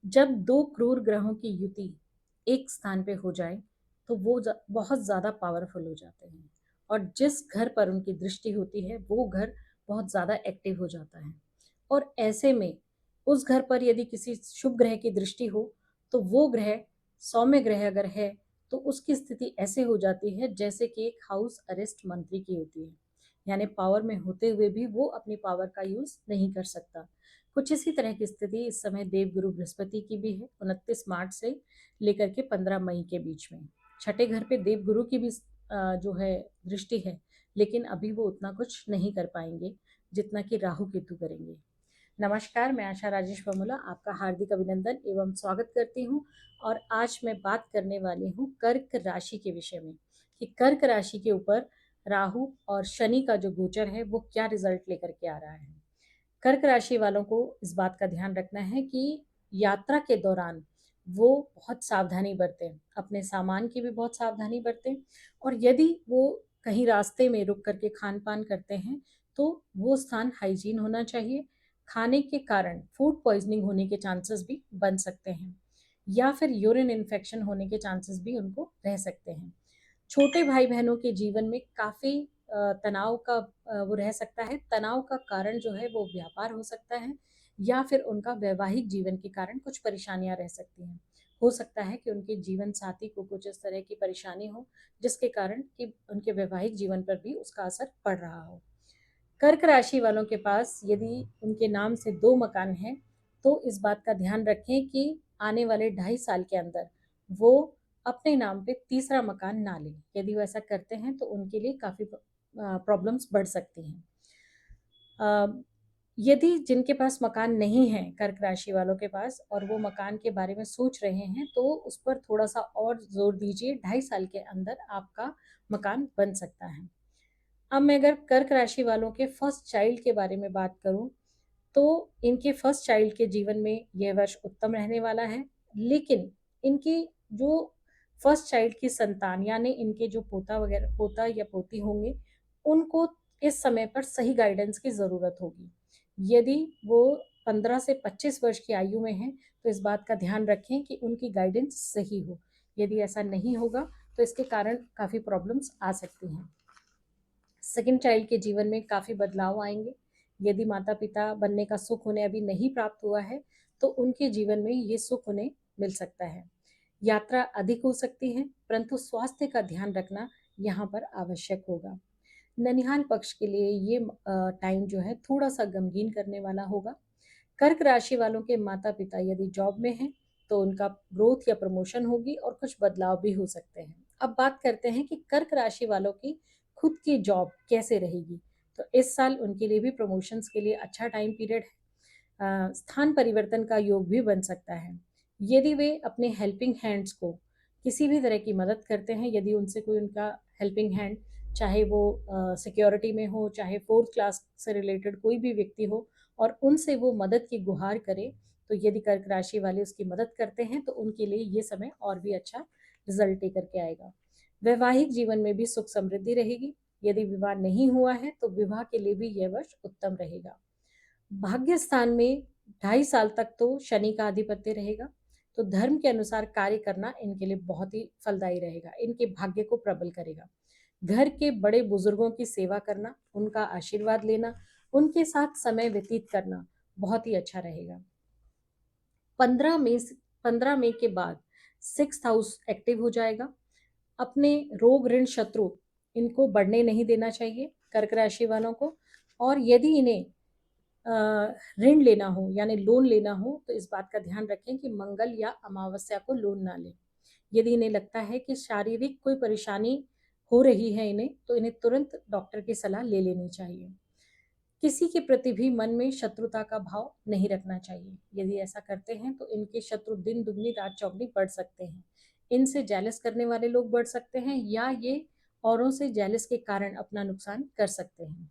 जब दो क्रूर ग्रहों की युति एक स्थान पे हो जाए तो वो बहुत ज्यादा पावरफुल हो जाते हैं। और जिस घर पर उनकी दृष्टि होती है वो घर बहुत ज्यादा एक्टिव हो जाता है। और ऐसे में उस घर पर यदि किसी शुभ ग्रह की दृष्टि हो तो वो ग्रह सौम्य ग्रह अगर है तो उसकी स्थिति ऐसे हो जाती है जैसे कि एक हाउस अरेस्ट मंत्री की होती है। यानी पावर में होते हुए भी वो अपनी पावर का यूज नहीं कर सकता। कुछ इसी तरह की स्थिति इस समय देवगुरु बृहस्पति की भी है, 29 मार्च से लेकर के 15 मई के बीच में। छठे घर पे देवगुरु की भी जो है दृष्टि है, लेकिन अभी वो उतना कुछ नहीं कर पाएंगे जितना कि राहु केतु करेंगे। नमस्कार, मैं आशा राजेश बमुला आपका हार्दिक अभिनंदन एवं स्वागत करती हूँ। और आज मैं बात करने वाली हूँ कर्क राशि के विषय में कि कर्क राशि के ऊपर राहु और शनि का जो गोचर है वो क्या रिजल्ट लेकर के आ रहा है। कर्क राशि वालों को इस बात का ध्यान रखना है कि यात्रा के दौरान वो बहुत सावधानी बरतें, अपने सामान की भी बहुत सावधानी बरतें। और यदि वो कहीं रास्ते में रुक करके खान पान करते हैं तो वो स्थान हाइजीन होना चाहिए। खाने के कारण फूड पॉइजनिंग होने के चांसेस भी बन सकते हैं, या फिर यूरिन इन्फेक्शन होने के चांसेस भी उनको रह सकते हैं। छोटे भाई बहनों के जीवन में काफी तनाव का वो रह सकता है। तनाव का कारण जो है वो व्यापार हो सकता है, या फिर उनका वैवाहिक जीवन के कारण कुछ परेशानियां रह सकती हैं। हो सकता है कि उनके जीवन साथी को कुछ इस तरह की परेशानी हो जिसके कारण कि उनके वैवाहिक जीवन पर भी उसका असर पड़ रहा हो। कर्क राशि वालों के पास यदि उनके नाम से दो मकान हैं तो इस बात का ध्यान रखें कि आने वाले 2.5 साल के अंदर वो अपने नाम पे तीसरा मकान ना लें। यदि वो ऐसा करते हैं तो उनके लिए काफ़ी प्रॉब्लम्स बढ़ सकती हैं। अ, यदि जिनके पास मकान नहीं है कर्क राशि वालों के पास और वो मकान के बारे में सोच रहे हैं तो उस पर थोड़ा सा और जोर दीजिए, 2.5 साल के अंदर आपका मकान बन सकता है। अब मैं अगर कर्क राशि वालों के फर्स्ट चाइल्ड के बारे में बात करूं तो इनके फर्स्ट चाइल्ड के जीवन में यह वर्ष उत्तम रहने वाला है। लेकिन इनकी जो फर्स्ट चाइल्ड की संतान यानी इनके जो पोता वगैरह पोता या पोती होंगे उनको इस समय पर सही गाइडेंस की ज़रूरत होगी। यदि वो 15 से 25 वर्ष की आयु में हैं तो इस बात का ध्यान रखें कि उनकी गाइडेंस सही हो। यदि ऐसा नहीं होगा तो इसके कारण काफ़ी प्रॉब्लम्स आ सकती हैं। सेकंड चाइल्ड के जीवन में काफ़ी बदलाव आएंगे। यदि माता पिता बनने का सुख उन्हें अभी नहीं प्राप्त हुआ है तो उनके जीवन में ये सुख उन्हें मिल सकता है। यात्रा अधिक हो सकती है परंतु स्वास्थ्य का ध्यान रखना यहाँ पर आवश्यक होगा। ननिहाल पक्ष के लिए ये टाइम जो है थोड़ा सा गमगीन करने वाला होगा। कर्क राशि वालों के माता पिता यदि जॉब में हैं तो उनका ग्रोथ या प्रमोशन होगी और कुछ बदलाव भी हो सकते हैं। अब बात करते हैं कि कर्क राशि वालों की खुद की जॉब कैसे रहेगी। तो इस साल उनके लिए भी प्रमोशंस के लिए अच्छा टाइम पीरियड है। स्थान परिवर्तन का योग भी बन सकता है। यदि वे अपने हेल्पिंग हैंड्स को किसी भी तरह की मदद करते हैं, यदि उनसे कोई उनका हेल्पिंग हैंड चाहे वो सिक्योरिटी में हो चाहे फोर्थ क्लास से रिलेटेड कोई भी व्यक्ति हो और उनसे वो मदद की गुहार करे तो यदि कर्क राशि वाले उसकी मदद करते हैं तो उनके लिए ये समय और भी अच्छा रिजल्ट लेकर के आएगा। वैवाहिक जीवन में भी सुख समृद्धि रहेगी। यदि विवाह नहीं हुआ है तो विवाह के लिए भी यह वर्ष उत्तम रहेगा। भाग्य स्थान में 2.5 साल तक तो शनि का आधिपत्य रहेगा, तो धर्म के अनुसार कार्य करना इनके लिए बहुत ही फलदायी रहेगा, इनके भाग्य को प्रबल करेगा। घर के बड़े बुजुर्गों की सेवा करना, उनका आशीर्वाद लेना, उनके साथ समय व्यतीत करना बहुत ही अच्छा रहेगा। 15 मई के बाद 6th हाउस एक्टिव हो जाएगा। अपने रोग ऋण शत्रु इनको बढ़ने नहीं देना चाहिए कर्क राशि वालों को। और यदि इन्हें ऋण लेना हो यानी लोन लेना हो तो इस बात का ध्यान रखें कि मंगल या अमावस्या को लोन ना लें। यदि इन्हें लगता है कि शारीरिक कोई परेशानी हो रही है इन्हें तो इन्हें तुरंत डॉक्टर की सलाह ले लेनी चाहिए। किसी के प्रति भी मन में शत्रुता का भाव नहीं रखना चाहिए। यदि ऐसा करते हैं तो इनके शत्रु दिन दुगनी रात चौगनी बढ़ सकते हैं। इनसे जेलस करने वाले लोग बढ़ सकते हैं या ये औरों से जेलस के कारण अपना नुकसान कर सकते हैं।